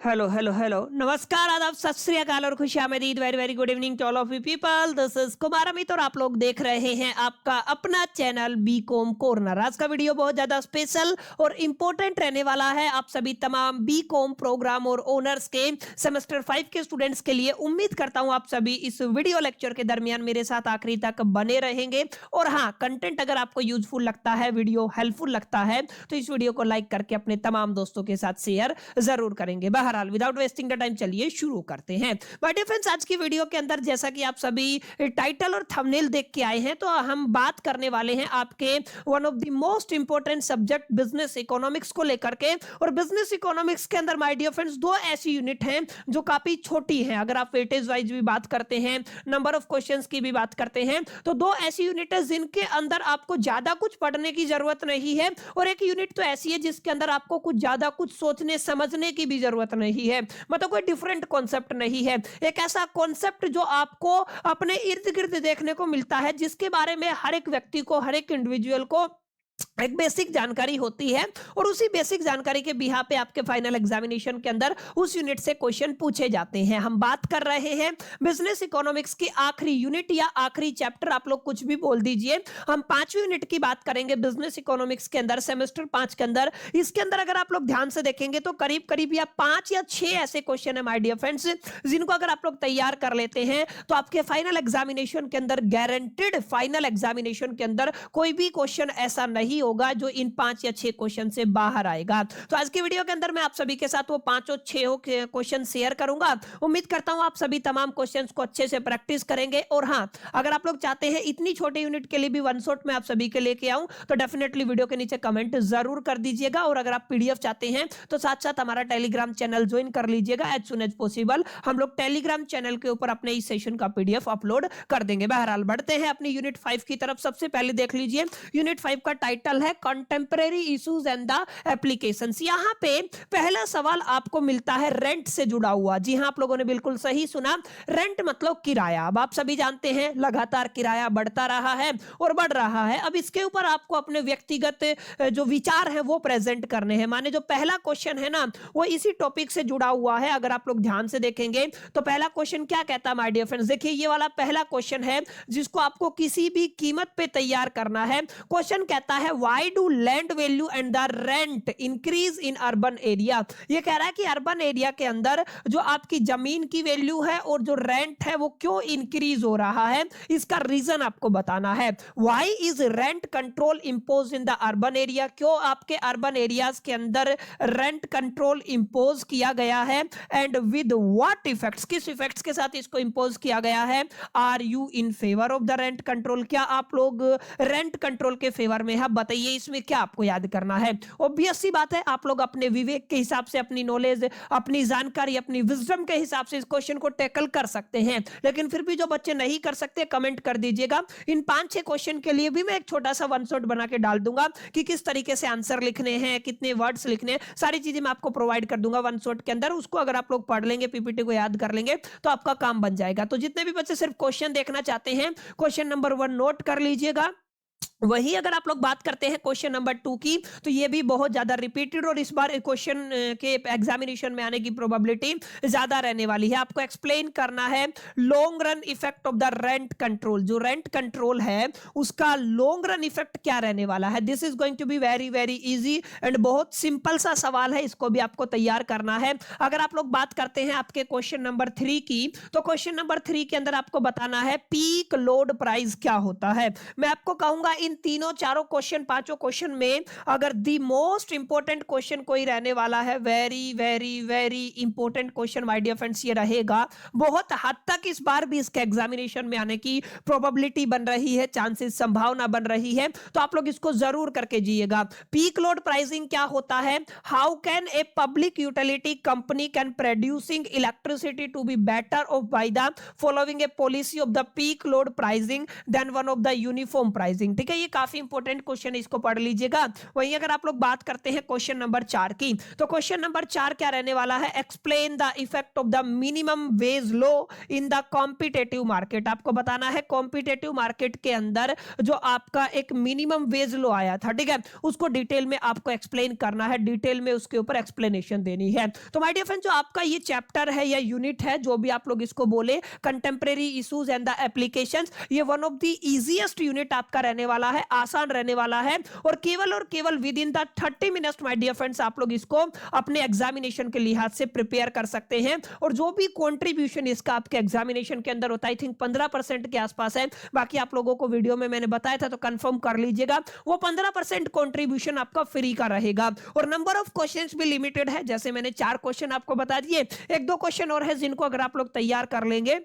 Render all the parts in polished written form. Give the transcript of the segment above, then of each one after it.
Hello hello hello नमस्कार आदाब सत श्री अकाल और खुशी आमदीद very very good evening to all of you people. This is Kumar Amit और आप लोग देख रहे हैं आपका अपना चैनल बीकॉम कॉर्नर। आज का वीडियो बहुत ज्यादा स्पेशल और इंपॉर्टेंट रहने वाला है आप सभी तमाम बीकॉम प्रोग्राम और ओनर्स के सेमेस्टर 5 के स्टूडेंट्स के लिए। उम्मीद करता हूं आप सभी इस वीडियो लेक्चर के दरमियान मेरे साथ आखिरी तक बने रहेंगे। और हाँ, कंटेंट अगर आपको यूजफुल लगता है, वीडियो हेल्पफुल लगता है तो इस वीडियो को लाइक करके अपने तमाम दोस्तों के साथ शेयर जरूर करेंगे। बहरहाल विदाउट वेस्टिंग द टाइम चलिए शुरू करते हैं। माय डियर फ्रेंड्स, आज की वीडियो के अंदर जैसा कि आप सभी टाइटल और थंबनेल देख के आए हैं तो हम बात करने वाले हैं आपके one of the most important subject business economics को लेकर के। और बिजनेस इकोनॉमिक्स के अंदर माय डियर फ्रेंड्स दो ऐसी यूनिट हैं जो काफी छोटी हैं। अगर आप वेटेज वाइज भी बात करते हैं, नंबर ऑफ क्वेश्चंस की भी बात करते हैं, तो दो ऐसी यूनिट है जिनके अंदर आपको ज्यादा कुछ पढ़ने की जरूरत नहीं है और एक यूनिट तो ऐसी है जिसके अंदर आपको कुछ ज्यादा कुछ सोचने समझने की भी जरूरत नहीं है। मतलब कोई डिफरेंट कॉन्सेप्ट नहीं है, एक ऐसा कॉन्सेप्ट जो आपको अपने इर्द गिर्द देखने को मिलता है, जिसके बारे में हर एक व्यक्ति को, हर एक इंडिविजुअल को एक बेसिक जानकारी होती है और उसी बेसिक जानकारी के बिहा पे आपके फाइनल एग्जामिनेशन के अंदर उस यूनिट से क्वेश्चन पूछे जाते हैं। हम बात कर रहे हैं बिजनेस इकोनॉमिक्स की आखिरी यूनिट या आखिरी चैप्टर, आप लोग कुछ भी बोल दीजिए। हम 5वीं यूनिट की बात करेंगे बिजनेस इकोनॉमिक्स के अंदर, सेमेस्टर 5 के अंदर। इसके अंदर अगर आप लोग ध्यान से देखेंगे तो करीब करीब या 5 या 6 ऐसे क्वेश्चन है माय डियर फ्रेंड्स, जिनको अगर आप लोग तैयार कर लेते हैं तो आपके फाइनल एग्जामिनेशन के अंदर, गारंटेड फाइनल एग्जामिनेशन के अंदर कोई भी क्वेश्चन ऐसा नहीं होगा जो इन 5 या 6 क्वेश्चन से बाहर आएगा। तो आज की वीडियो के अंदर मैं आप सभी के साथ वो 5 और 6 क्वेश्चन शेयर करूंगा। उम्मीद करता हूं आप सभी तमाम क्वेश्चंस को अच्छे से प्रैक्टिस करेंगे। और हां, अगर आप लोग चाहते हैं इतनी छोटे यूनिट के लिए भी वन शॉट में आप सभी के लेके आऊं तो डेफिनेटली वीडियो के नीचे कमेंट जरूर कर दीजिएगा। और अगर आप पीडीएफ चाहते हैं तो साथ साथ हमारा टेलीग्राम चैनल ज्वाइन कर लीजिएगा। एज सुन एज पॉसिबल हम लोग टेलीग्राम चैनल के ऊपर अपने इस सेशन का पीडीएफ अपलोड कर देंगे। बहरहाल बढ़ते हैं अपनी यूनिट 5 की तरफ। सबसे पहले देख लीजिए, यूनिट 5 का टाइटल है contemporary issues and the applications. यहां पे पहला सवाल आपको मिलता है रेंट से जुड़ा हुआ। जी हां, आप लोगों ने बिल्कुल सही सुना, रेंट मतलब किराया। अब आप सभी जानते हैं लगातार किराया बढ़ता रहा है और बढ़ रहा है। अब इसके ऊपर आपको अपने व्यक्तिगत जो विचार है वो प्रेजेंट करने हैं। माने जो पहला क्वेश्चन है ना, वो इसी टॉपिक से जुड़ा हुआ है। अगर आप लोग ध्यान से देखेंगे तो पहला क्वेश्चन क्या कहता है माय डियर फ्रेंड्स, देखिए ये वाला पहला क्वेश्चन है जिसको आपको किसी भी कीमत पे तैयार करना है। क्वेश्चन कहता है why do land value and the rent increase in urban area. ये कह रहा है कि अर्बन एरिया के अंदर जो आपकी जमीन की वैल्यू है और जो रेंट है वो क्यों इंक्रीज हो रहा है, इसका रीजन आपको बताना है। Why is rent control impose in the urban area, क्यों आपके अर्बन एरियाज के अंदर रेंट कंट्रोल इंपोज किया गया है, एंड विद व्हाट इफेक्ट्स, किस इफेक्ट्स के साथ इसको इंपोज किया गया है। Are you in favour of the rent control, क्या आप लोग रेंट कंट्रोल के फेवर में है, बताइए। इसमें क्या आपको याद करना है, ऑब्वियस सी बात है, आप लोग अपने विवेक के हिसाब से, अपनी नॉलेज, अपनी जानकारी, अपनी विजडम के हिसाब से इस क्वेश्चन को टैकल कर सकते हैं। लेकिन फिर भी जो बच्चे नहीं कर सकते कमेंट कर दीजिएगा। इन 5-6 क्वेश्चन के लिए भी मैं एक छोटा सा वन शॉट बना के डाल दूंगा कि किस तरीके से आंसर लिखने हैं, कितने वर्ड्स लिखने हैं, सारी चीजें मैं आपको प्रोवाइड कर दूंगा वन शॉट के अंदर। उसको अगर आप लोग पढ़ लेंगे, पीपीटी को याद कर लेंगे तो आपका काम बन जाएगा। तो जितने भी बच्चे सिर्फ क्वेश्चन देखना चाहते हैं, क्वेश्चन नंबर 1 नोट कर लीजिएगा। वही अगर आप लोग बात करते हैं क्वेश्चन नंबर 2 की, तो ये भी बहुत ज्यादा रिपीटेड और इस बार क्वेश्चन के एग्जामिनेशन में आने की प्रोबेबिलिटी ज्यादा रहने वाली है। आपको एक्सप्लेन करना है long run effect of the rent control. जो रेंट कंट्रोल है उसका लॉन्ग रन इफेक्ट क्या रहने वाला है। This is going to be very very easy and बहुत सिंपल सा सवाल है, इसको भी आपको तैयार करना है। अगर आप लोग बात करते हैं आपके क्वेश्चन नंबर 3 की, तो क्वेश्चन नंबर 3 के अंदर आपको बताना है पीक लोड प्राइस क्या होता है। मैं आपको कहूंगा इन तीनों चारों क्वेश्चन, 5 क्वेश्चन में अगर दी मोस्ट इंपोर्टेंट क्वेश्चन कोई रहने वाला है, very very very important question my dear friends ये रहेगा। बहुत हद तक इस बार भी इसके एग्जामिनेशन में आने की प्रोबेबिलिटी बन रही है, चांसेस, संभावना बन रही है, तो आप लोग इसको जरूर करके जाइएगा। पीक लोड प्राइसिंग क्या होता है, how can a public utility company can producing electricity to be better off by the following a policy of the peak load pricing then one of the uniform pricing. ठीक है, है, ये काफी important question, इसको पढ़ लीजिएगा। वहीं अगर आप लोग बात करते हैं क्वेश्चन नंबर 4 की, तो क्वेश्चन नंबर 4 क्या रहने वाला है, explain the effect of the minimum wage law in the competitive market. आपको बताना है कॉम्पिटेटिव मार्केट के अंदर जो आपका एक मिनिमम वेज लॉ आया था, ठीक है, उसको डिटेल में आपको एक्सप्लेन करना है, डिटेल में उसके ऊपर एक्सप्लेनेशन देनी है। तो माय डियर फ्रेंड, जो आपका ये चैप्टर है या यूनिट है, जो भी आप लोग इसको बोले, contemporary issues and the applications, ये one of the easiest unit आपका रहने वाला है, आसान रहने वाला है, और केवल within the 30 minutes my dear friends आप लोग इसको अपने एग्जामिनेशन के लिहाज से प्रिपेयर कर सकते हैं। और जो भी कंट्रीब्यूशन इसका आपके एग्जामिनेशन के अंदर होता है, आई थिंक 15% के आसपास है, बाकी आप लोगों को वीडियो में मैंने बताया था, तो कंफर्म कर लीजिएगा, वो 15% कंट्रीब्यूशन आपका फ्री का रहेगा। और नंबर ऑफ क्वेश्चंस भी लिमिटेड है, जैसे मैंने 4 क्वेश्चन आपको बता दिए, 1-2 क्वेश्चन और है जिनको अगर आप लोग तैयार कर लेंगे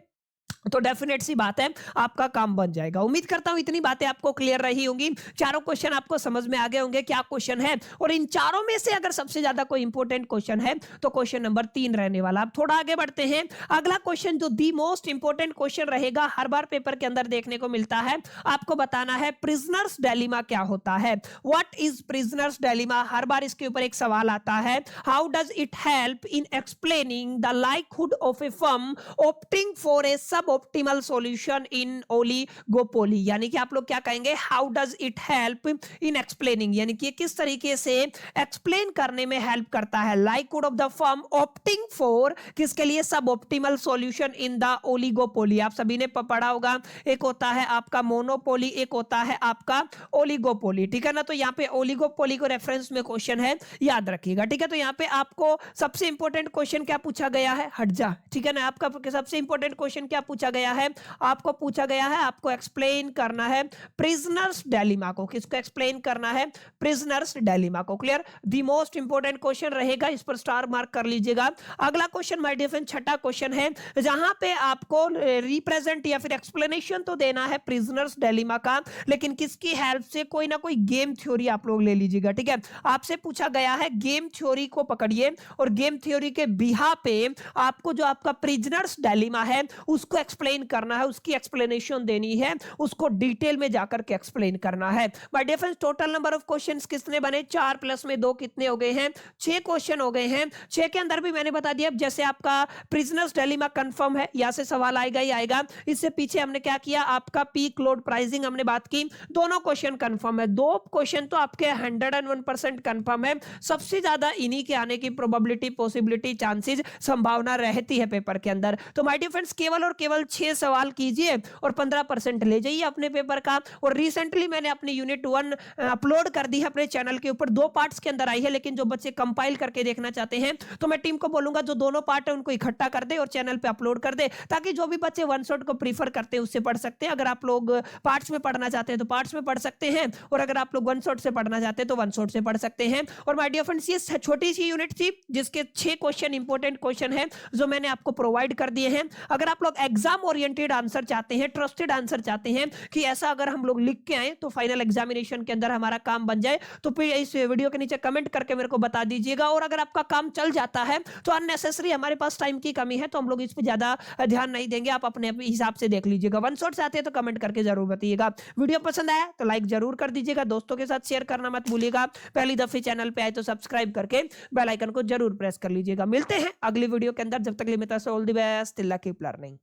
तो डेफिनेट सी बात है आपका काम बन जाएगा। उम्मीद करता हूं इतनी बातें आपको क्लियर रही होंगी, चारों क्वेश्चन आपको समझ में आ गए होंगे क्या क्वेश्चन है, और इन चारों में से अगर सबसे ज्यादा कोई इंपॉर्टेंट क्वेश्चन है तो क्वेश्चन नंबर 3 रहने वाला। अब थोड़ा आगे बढ़ते हैं, अगला क्वेश्चन जो दी मोस्ट इंपॉर्टेंट क्वेश्चन रहेगा, हर बार पेपर के अंदर देखने को मिलता है, आपको बताना है प्रिजनर्स डायलेमा क्या होता है। व्हाट इज प्रिजनर्स डायलेमा, हर बार इसके ऊपर एक सवाल आता है। How does it help in explaining the likelihood of a firm opting for a suboptimal solution in oligopoly, यानी कि आप लोग क्या कहेंगे, how does it help in explaining, यानी कि किस तरीके से एक्सप्लेन करने में हेल्प करता है, likelihood of the firm opting for, किसके लिए, suboptimal solution in the oligopoly. आप सभी ने पढ़ा होगा, एक होता है आपका मोनोपोली, एक होता है आपका ओलिगोपोली, ठीक है ना। तो यहाँ पे ओलिगोपोली को रेफरेंस में क्वेश्चन है, याद रखिएगा, ठीक है। तो यहाँ पे आपको सबसे इंपॉर्टेंट क्वेश्चन क्या पूछा गया है, हट जा, ठीक है ना, आपका सबसे इंपॉर्टेंट क्वेश्चन क्या पूछा गया है, आपको पूछा गया है, आपको एक्सप्लेन करना है प्रिजनर्स डायलेमा को, किसको एक्सप्लेन करना है, प्रिजनर्स डायलेमा को। Clear, the most important question रहेगा, इस पर स्टार मार्क कर लीजिएगा। अगला क्वेश्चन माय डियर फ्रेंड, छठा क्वेश्चन है, जहां पे आपको रिप्रेजेंट या फिर एक्सप्लेनेशन तो देना है प्रिजनर्स डायलेमा का, लेकिन किसकी हेल्प से, कोई ना कोई गेम थ्योरी आप लोग ले लीजिएगा, ठीक है। आपसे पूछा गया है गेम थ्योरी को पकड़िए, और गेम थ्योरी के बिहा पे आपको जो आपका प्रिजनर्स डायलेमा है उसको एक्सप्लेन करना है, उसकी एक्सप्लेनेशन देनी है, उसको डिटेल में जाकर के एक्सप्लेन करना है। Bye difference total number of questions कितने बने, 4 प्लस में 2 कितने हो गए हैं, 6 क्वेश्चन हो गए हैं। 6 के अंदर भी मैंने बता दिया, जैसे आपका प्रिजनर्स डायलेमा कंफर्म है, यहां से सवाल आएगा ही आएगा। इससे पीछे हमने क्या किया, आपका पीक लोड प्राइसिंग हमने बात की, दोनों क्वेश्चन कंफर्म है, 2 क्वेश्चन तो आपके 101% कंफर्म है। सबसे ज्यादा इन्हीं के आने की प्रोबेबिलिटी, पॉसिबिलिटी, चांसेस, संभावना रहती है पेपर के अंदर। तो माय डियर फ्रेंड्स, केवल और केवल 6 सवाल कीजिए और 15% ले जाइए अपने पेपर का। और रिसेंटली मैंने अपनी यूनिट 1 अपलोड कर दी है अपने चैनल के ऊपर, 2 पार्ट्स के अंदर आई है, लेकिन जो बच्चे कंपाइल करके देखना चाहते हैं तो मैं टीम को बोलूंगा जो दोनों पार्ट है उनको इकट्ठा कर दे और चैनल पे अपलोड कर दे, ताकि जो भी बच्चे वन शॉट को प्रीफर करते हैं उससे पढ़ सकते हैं। अगर आप लोग पार्ट्स में पढ़ना चाहते हैं तो पार्ट्स में पढ़ सकते हैं, और अगर आप लोग वन शॉट से पढ़ना चाहते हैं तो वन शॉट से पढ़ सकते हैं। और माय डियर फ्रेंड्स, ये छोटी सी यूनिट थी जिसके 6 क्वेश्चन इंपॉर्टेंट क्वेश्चन है जो मैंने आपको प्रोवाइड कर दिए हैं। अगर आप लोग एग्जाम ओरिएंटेड आंसर चाहते हैं, ट्रस्टेड आंसर चाहते हैं कि ऐसा अगर हम लोग लिख के आए तो फाइनल एग्जामिनेशन के अंदर हमारा काम बन जाए, तो फिर इस वीडियो के नीचे कमेंट करके मेरे को बता दीजिएगा। और अगर आपका काम चल जाता है तो अननेसेसरी हमारे पास टाइम की कमी है, तो हम लोग इस पे ज्यादा ध्यान नहीं देंगे, आप अपने हिसाब से देख लीजिएगा। वन शॉट से आते हैं तो कमेंट करके जरूर बताइएगा। वीडियो पसंद आया तो लाइक जरूर कर दीजिएगा, दोस्तों के साथ शेयर करना मत भूलिएगा। पहली दफे चैनल पे आए तो सब्सक्राइब करके बेल आइकन को जरूर प्रेस कर लीजिएगा। मिलते हैं अगली वीडियो के अंदर, जब तक के लिए all the best, keep learning.